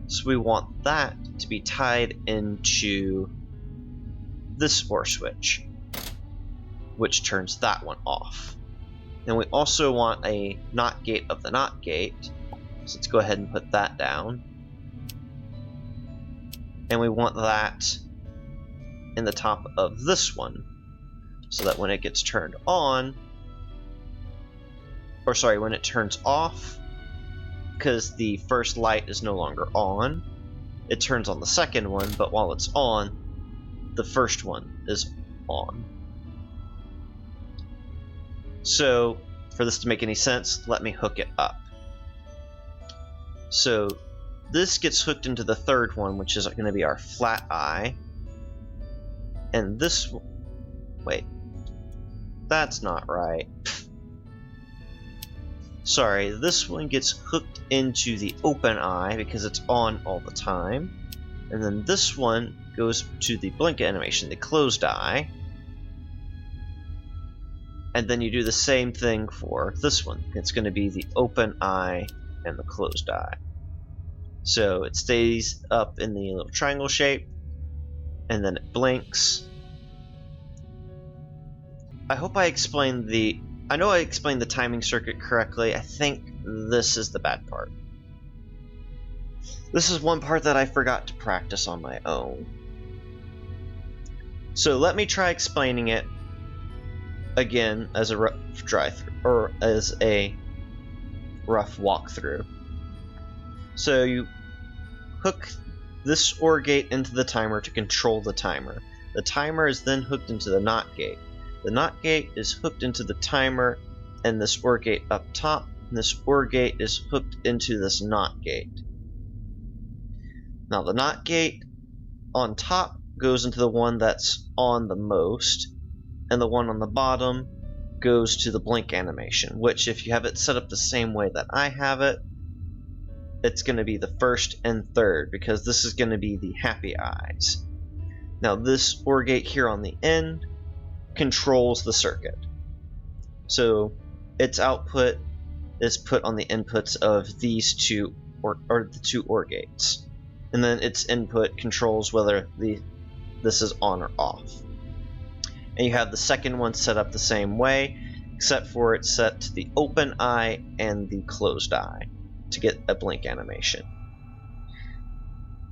So we want that to be tied into this OR switch, which turns that one off. And we also want a NOT gate of the NOT gate. So let's go ahead and put that down. And we want that in the top of this one, so that when it gets turned on, or sorry, when it turns off, because the first light is no longer on, it turns on the second one, but while it's on, the first one is on. So, for this to make any sense, let me hook it up. So, this gets hooked into the third one, which is going to be our flat eye. And this... Wait. That's not right. Sorry, this one gets hooked into the open eye because it's on all the time. And then this one goes to the blink animation, the closed eye. And then you do the same thing for this one. It's going to be the open eye and the closed eye. So it stays up in the little triangle shape, and then it blinks. I hope I explained I know I explained the timing circuit correctly. I think this is the bad part. This is one part that I forgot to practice on my own. So let me try explaining it again as a rough drive-through, or as a rough walkthrough. So you hook this OR gate into the timer to control the timer. The timer is then hooked into the NOT gate. The NOT gate is hooked into the timer and this OR gate up top, and this OR gate is hooked into this NOT gate. Now the NOT gate on top goes into the one that's on the most, and the one on the bottom goes to the blink animation, which if you have it set up the same way that I have it, it's going to be the first and third, because this is going to be the happy eyes. Now this OR gate here on the end controls the circuit. So its output is put on the inputs of these two, or the two OR gates. And then its input controls whether this is on or off. And you have the second one set up the same way, except for it's set to the open eye and the closed eye to get a blink animation.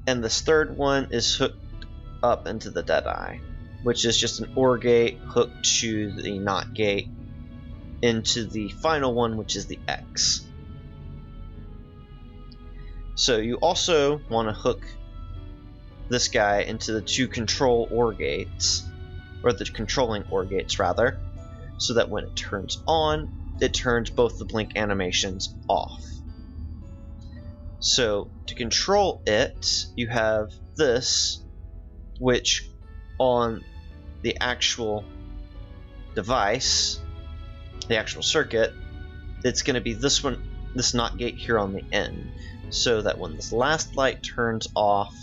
And this third one is hooked up into the dead eye, which is just an OR gate hooked to the NOT gate into the final one, which is the X. So you also want to hook this guy into the two control OR gates, or the controlling OR gates rather, so that when it turns on, it turns both the blink animations off. So to control it, you have this, which on the actual device, the actual circuit, it's going to be this one, this NOT gate here on the end, so that when this last light turns off,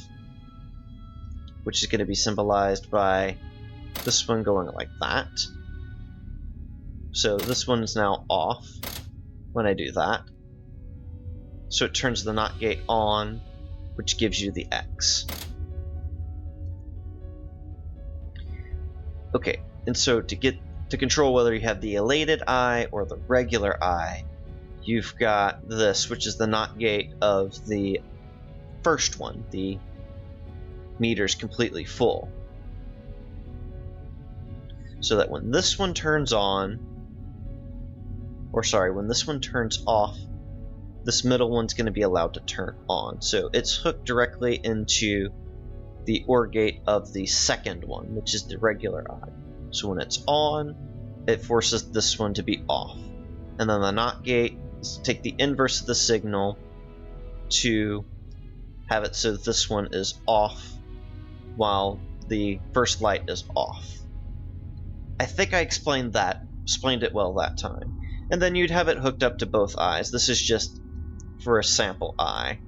which is going to be symbolized by this one going like that. So this one is now off when I do that. So it turns the NOT gate on, which gives you the X. Okay, and so to control whether you have the elated eye or the regular eye, you've got this, which is the NOT gate of the first one, the meter's completely full. So that when this one turns on, or sorry, when this one turns off, this middle one's going to be allowed to turn on. So it's hooked directly into the OR gate of the second one, which is the regular eye. So when it's on, it forces this one to be off. And then the NOT gate is to take the inverse of the signal to have it so that this one is off while the first light is off. I think I explained it well that time. And then you'd have it hooked up to both eyes. This is just for a sample eye.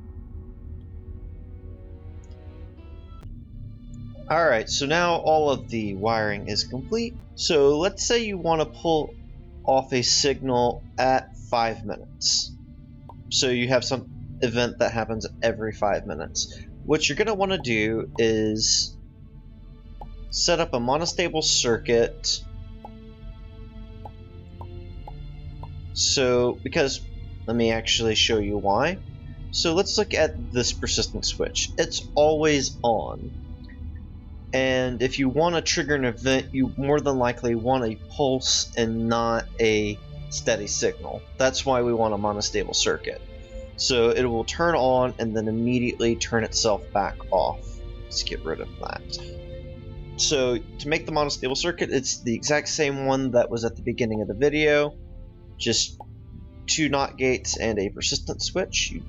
Alright, so now all of the wiring is complete. So let's say you want to pull off a signal at 5 minutes. So you have some event that happens every 5 minutes. What you're going to want to do is set up a monostable circuit. So, because, let me actually show you why. So let's look at this persistent switch. It's always on. And if you want to trigger an event, you more than likely want a pulse and not a steady signal. That's why we want a monostable circuit. So it will turn on and then immediately turn itself back off. Let's get rid of that. So to make the monostable circuit, it's the exact same one that was at the beginning of the video. Just 2 NOT gates and a persistent switch. You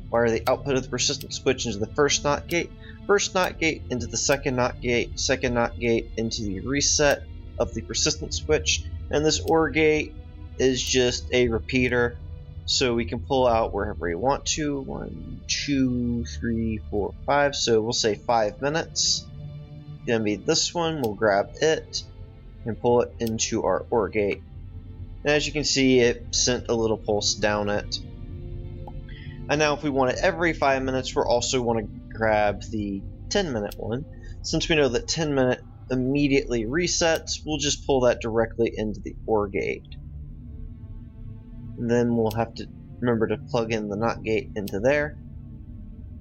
wire the output of the persistent switch into the first NOT gate into the second NOT gate into the reset of the persistent switch, and this OR gate is just a repeater So we can pull out wherever we want to. 1, 2, 3, 4, 5. So we'll say 5 minutes. Gonna be this one. We'll grab it and pull it into our OR gate. And as you can see, it sent a little pulse down it. And now if we want it every 5 minutes, we'll also want to grab the 10-minute one. Since we know that 10-minute immediately resets, we'll just pull that directly into the OR gate. And then we'll have to remember to plug in the NOT gate into there.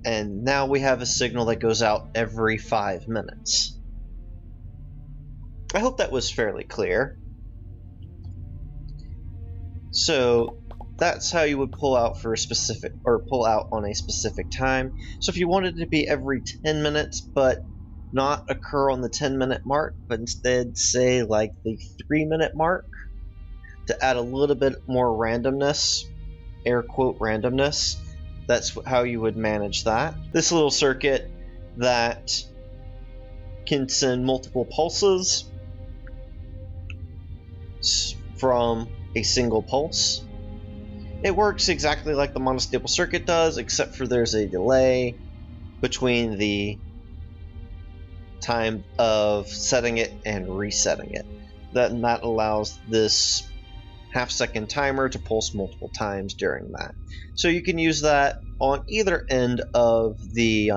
And now we have a signal that goes out every 5 minutes. I hope that was fairly clear. So that's how you would pull out for a specific, or pull out on a specific time. So if you wanted it to be every 10 minutes, but not occur on the 10-minute mark, but instead say like the 3-minute mark, to add a little bit more randomness, air quote randomness, that's how you would manage that. This little circuit that can send multiple pulses from a single pulse. It works exactly like the monostable circuit does, except for there's a delay between the time of setting it and resetting it. That allows this half-second timer to pulse multiple times during that. So you can use that on either end of the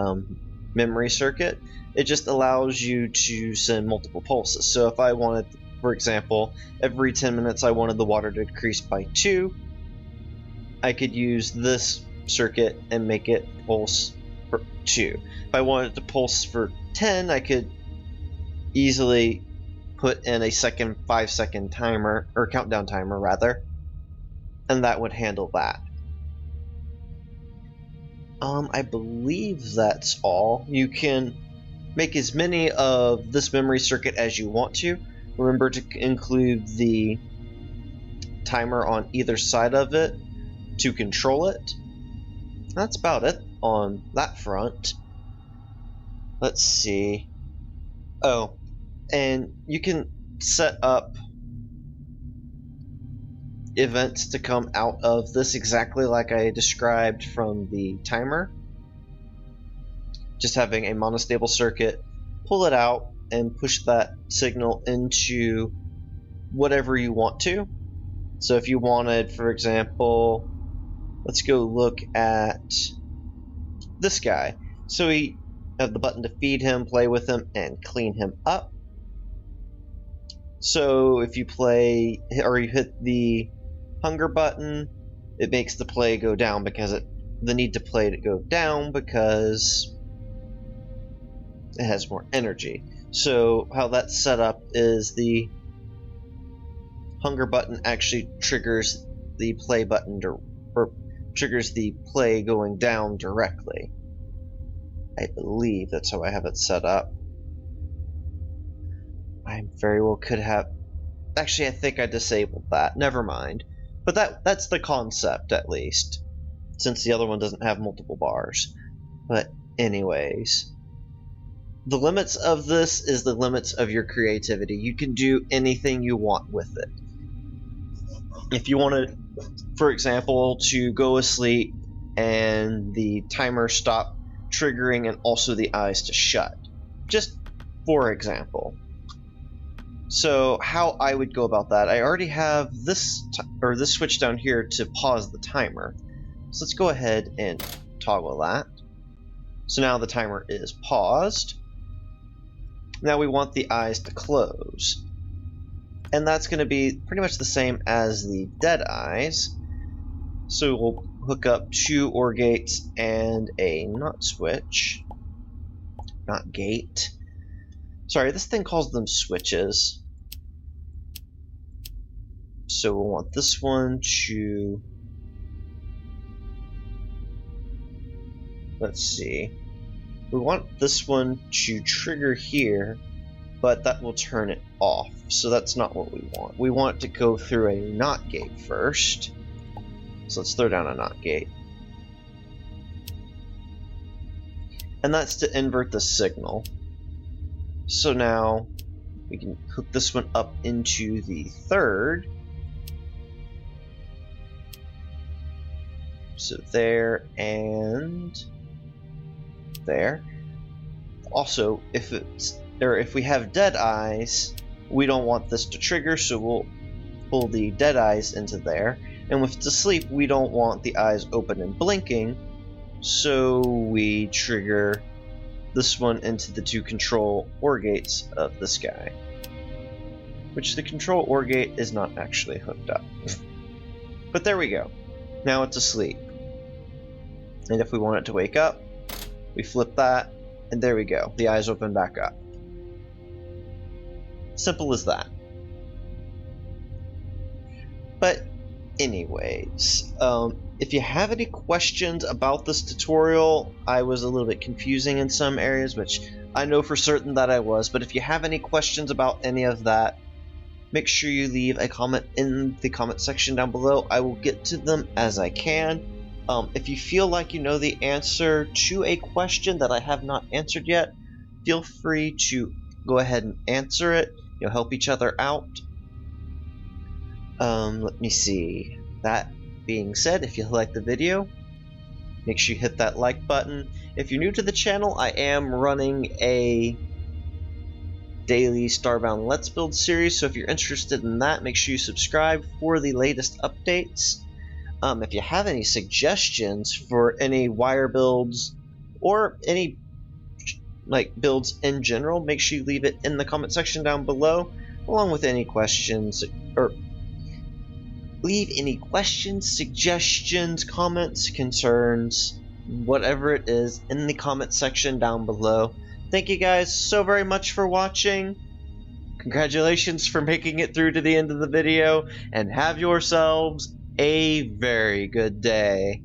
memory circuit. It just allows you to send multiple pulses. So if I wanted, for example, every 10 minutes I wanted the water to decrease by 2, I could use this circuit and make it pulse for 2. If I wanted to pulse for 10, I could easily put in a 5-second timer, or countdown timer rather, and that would handle that. I believe that's all. You can make as many of this memory circuit as you want to. Remember to include the timer on either side of it to control it. That's about it on that front. Let's see. Oh, and you can set up events to come out of this exactly like I described from the timer. Just having a monostable circuit, pull it out, and push that signal into whatever you want to. So if you wanted, for example, let's go look at this guy. So we have the button to feed him, play with him, and clean him up. So if you play, or you hit the hunger button, it makes the play go down because the need to play to go down because it has more energy. So how that's set up is the hunger button actually triggers the play button, or triggers the play going down directly. I believe that's how I have it set up. I very well could have... Actually, I think I disabled that. Never mind. But that's the concept, at least, since the other one doesn't have multiple bars. But anyways, the limits of this is the limits of your creativity. You can do anything you want with it. If you wanted, for example, to go asleep and the timer stop triggering and also the eyes to shut. Just for example. So how I would go about that, I already have this switch down here to pause the timer. So let's go ahead and toggle that. So now the timer is paused. Now we want the eyes to close. And that's going to be pretty much the same as the dead eyes. So we'll hook up 2 OR gates and a NOT switch. NOT gate. Sorry, this thing calls them switches. So we'll want this one to... Let's see. We want this one to trigger here, but that will turn it off. So that's not what we want. We want it to go through a NOT gate first. So let's throw down a NOT gate. And that's to invert the signal. So now we can hook this one up into the third. So there and there. Also, if we have dead eyes, we don't want this to trigger, so we'll pull the dead eyes into there. And if it's asleep, we don't want the eyes open and blinking, so we trigger this one into the two control OR gates of this guy. Which the control OR gate is not actually hooked up. But there we go. Now it's asleep. And if we want it to wake up, we flip that, and there we go. The eyes open back up. Simple as that. But anyways, if you have any questions about this tutorial, I was a little bit confusing in some areas, which I know for certain that I was, but if you have any questions about any of that, make sure you leave a comment in the comment section down below. I will get to them as I can. If you feel like you know the answer to a question that I have not answered yet, feel free to go ahead and answer it. You'll help each other out. Let me see. That being said, if you like the video, make sure you hit that like button. If you're new to the channel, I am running a daily Starbound Let's Build series, so if you're interested in that, make sure you subscribe for the latest updates. If you have any suggestions for any wire builds or any builds in general, make sure you leave it in the comment section down below, along with any questions, or leave any questions, suggestions, comments, concerns, whatever it is, in the comment section down below. Thank you guys so very much for watching. Congratulations for making it through to the end of the video, and have yourselves a very good day.